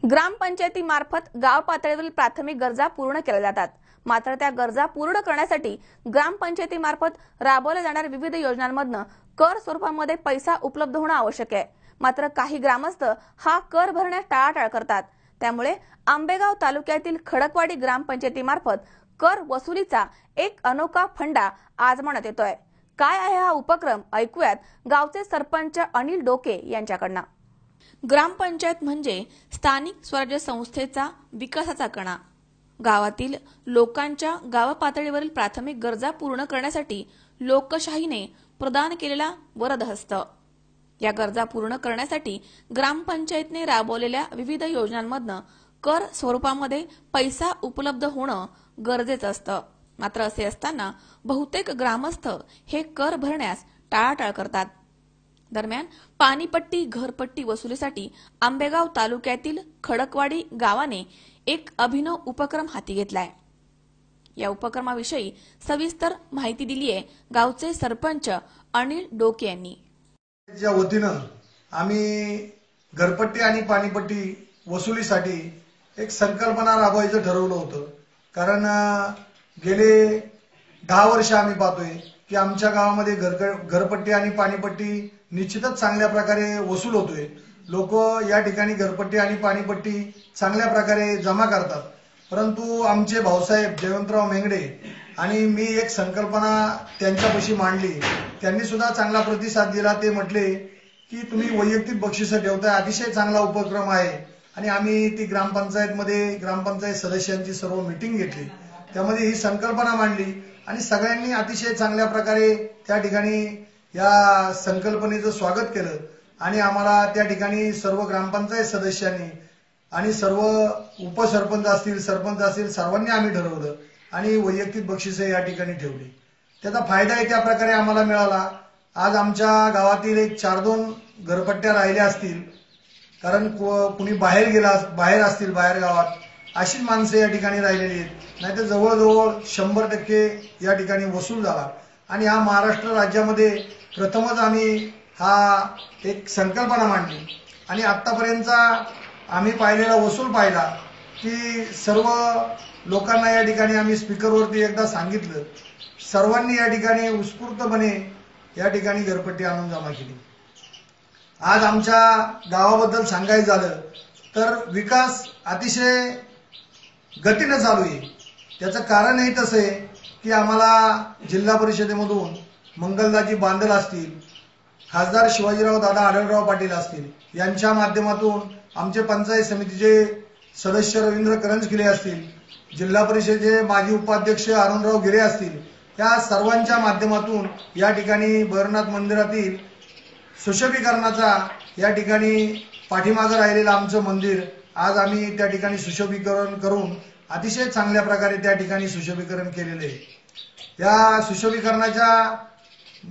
ग्रामपंचायतीमार्फत गाव पातळीवरील प्राथमिक गरजा पूर्ण केल्या जातात। मात्र त्या गरजा पूर्ण करण्यासाठी ग्रामपंचायतीमार्फत राबवल्या जाणाऱ्या विविध योजनांमधून कर स्वरूपामध्ये पैसा उपलब्ध होणे आवश्यक आहे। मात्र काही ग्रामस्थ हा कर भरण्यास टाळाटाळ करतात। त्यामुळे आंबेगाव तालुक्यातील खडकवाडी ग्रामपंचायतीमार्फत कर वसुलीचा एक अनोखा फंडा आजमावण्यात येतोय। काय आहे हा उपक्रम, ऐकूयात गावचे सरपंच अनिल डोके यांच्याकडून। ग्रामपंचायत म्हणजे स्थानिक स्वराज्य संस्थेचा विकासाचा कणा। गावातील लोकांच्या गाव पातळीवरील प्राथमिक गरजा पूर्ण करण्यासाठी लोकशाहीने प्रदान केलेला वरदहस्त। या गरजा पूर्ण करण्यासाठी ग्रामपंचायतने राबवलेल्या विविध योजनांमधून कर स्वरूपामध्ये पैसा उपलब्ध होणं गरजेचं असतं। मात्र असे असताना बहुतेक ग्रामस्थ हे कर भरण्यास टाळाटाळ करतात। दरम्यान पाणीपट्टी घरपट्टी वसुलीसाठी आंबेगाव तालुक्यातील खडकवाडी गावाने एक अभिनव उपक्रम हाती घेतलाय। या उपक्रमाविषयी सविस्तर माहिती दिली आहे गावचे सरपंच अनिल डोके यांनी। च्या वतीनं आम्ही घरपट्टी आणि पाणीपट्टी वसुलीसाठी एक संकल्पना राबवायचं ठरवलं होतं। कारण गेले 10 वर्ष आम्ही पाहतोय की आमच्या गावामध्ये घरपट्टी आणि पाणीपट्टी निश्चितच चांगल्या प्रकारे वसूल होतोय। लोक या ठिकाणी घरपट्टी आणि पाणीपट्टी चांगल्या प्रकारे जमा करतात। परंतु आमचे भाऊसाहेब जयवंतराव मेंगडे आणि मी एक संकल्पना त्यांच्यापाशी मांडली। त्यांनी सुद्धा चांगला प्रतिसाद दिला। ते म्हटले की तुम्ही वैयक्तिक बक्षीस ठेवताय, अतिशय चांगला उपक्रम आहे। आणि आम्ही ती ग्रामपंचायत सदस्यांची सर्व मीटिंग घेतली, त्यामध्ये ही संकल्पना मांडली आणि सगळ्यांनी अतिशय चांगल्या प्रकारे त्या ठिकाणी या संकल्पनेचं स्वागत केलं। आणि आम्हाला त्या ठिकाणी सर्व ग्रामपंचायत सदस्यांनी आणि सर्व उपसरपंच असतील, सरपंच असतील, सर्वांनी आम्ही ठरवलं आणि वैयक्तिक बक्षिसे या ठिकाणी ठेवली। त्याचा फायदा त्या प्रकारे आम्हाला मिळाला। आज आमच्या गावातील एक 4-2 घरपट्ट्या राहिल्या असतील, कारण कुणी बाहेर असतील, बाहेर गावात अशीच माणसं या ठिकाणी राहिलेली आहेत। नाहीतर जवळजवळ 100% या ठिकाणी वसूल झाला। आणि हा महाराष्ट्र राज्यामध्ये प्रथमच आम्ही हा एक संकल्पना मांडली। आणि आतापर्यंतचा आम्ही पाहिलेला वसूल पाहिला की सर्व लोकांना या ठिकाणी आम्ही स्पीकरवरती एकदा सांगितलं, सर्वांनी या ठिकाणी उत्स्फूर्तपणे या ठिकाणी घरपट्टी आणून जमा केली। आज आमच्या गावाबद्दल सांगायचं झालं तर विकास अतिशय गतीने चालू आहे। त्याचं कारणही तसं आहे की आम्हाला जिल्हा परिषदेमधून मंगलदाजी बांदल असतील, खासदार शिवाजीराव दादा आढळराव पाटील असतील, यांच्या माध्यमातून आमचे पंचायत समितीचे सदस्य रवींद्र करंजकिले असतील, जिल्हा परिषदेचे माजी उपाध्यक्ष अरुणराव गिरे असतील, या सर्वांच्या माध्यमातून या ठिकाणी भैरवनाथ मंदिरातील सुशोभीकरणाचा या ठिकाणी पाठीमागे राहिलेलं आमचं मंदिर आज आम्ही त्या ठिकाणी सुशोभीकरण करून अतिशय चांगल्या प्रकारे त्या ठिकाणी सुशोभीकरण केलेले आहे। या सुशोभीकरणाच्या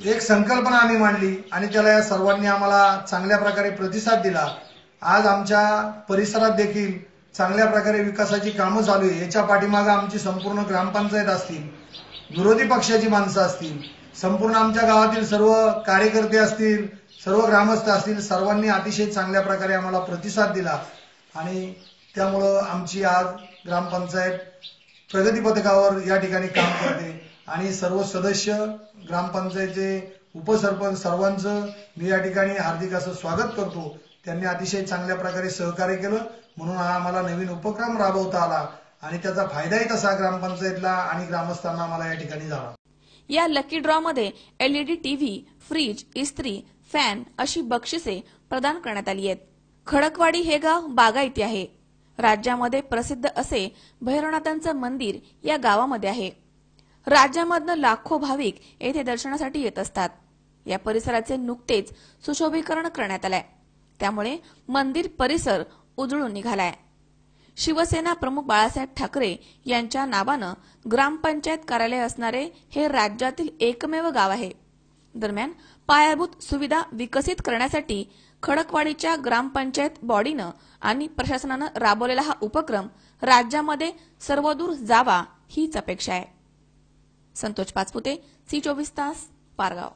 एक संकल्पना आम्ही मांडली आणि त्याला या सर्वांनी आम्हाला चांगल्या प्रकारे प्रतिसाद दिला। आज आमच्या परिसरात देखील चांगल्या प्रकारे विकासाची कामं चालू आहे। याच्या पाठीमागे आमची संपूर्ण ग्रामपंचायत असतील, विरोधी पक्षाची माणसं असतील, संपूर्ण आमच्या गावातील सर्व कार्यकर्ते असतील, सर्व ग्रामस्थ असतील, सर्वांनी अतिशय चांगल्या प्रकारे आम्हाला प्रतिसाद दिला। आणि त्यामुळं आमची आज ग्रामपंचायत प्रगती पथकावर या ठिकाणी काम करते। आणि सर्व सदस्य, ग्रामपंचायतचे उपसरपंच सर्वांचं मी या ठिकाणी हार्दिक असं स्वागत करतो। त्यांनी अतिशय चांगल्या प्रकारे सहकार्य केलं, म्हणून हा आम्हाला नवीन उपक्रम राबवता आला आणि त्याचा फायदाही तसा ग्रामपंचायतला आणि ग्रामस्थांना आम्हाला या ठिकाणी झाला। या लकी ड्रॉ मध्ये LED टीव्ही, फ्रीज, इस्त्री, फॅन अशी बक्षिसे प्रदान करण्यात आली आहेत। खडकवाडी हे गाव बागायती आहे। राज्यामध्ये प्रसिद्ध असे भैरवनाथांचं मंदिर या गावामध्ये आहे। राज्यामधनं लाखो भाविक येथे दर्शनासाठी येत असतात। या परिसराचे नुकतेच सुशोभीकरण करण्यात आलंय, त्यामुळे मंदिर परिसर उजळून निघालाय। शिवसेना प्रमुख बाळासाहेब ठाकरे यांच्या नावानं ग्रामपंचायत कार्यालय असणारे हे राज्यातील एकमेव गाव आहे। दरम्यान पायाभूत सुविधा विकसित करण्यासाठी खडकवाडीच्या ग्रामपंचायत बॉडीनं आणि प्रशासनानं राबवलेला हा उपक्रम राज्यामध्ये सर्वदूर जावा हीच अपेक्षा आहे। संतोष पाचपुते, C24 तास, पारगाव।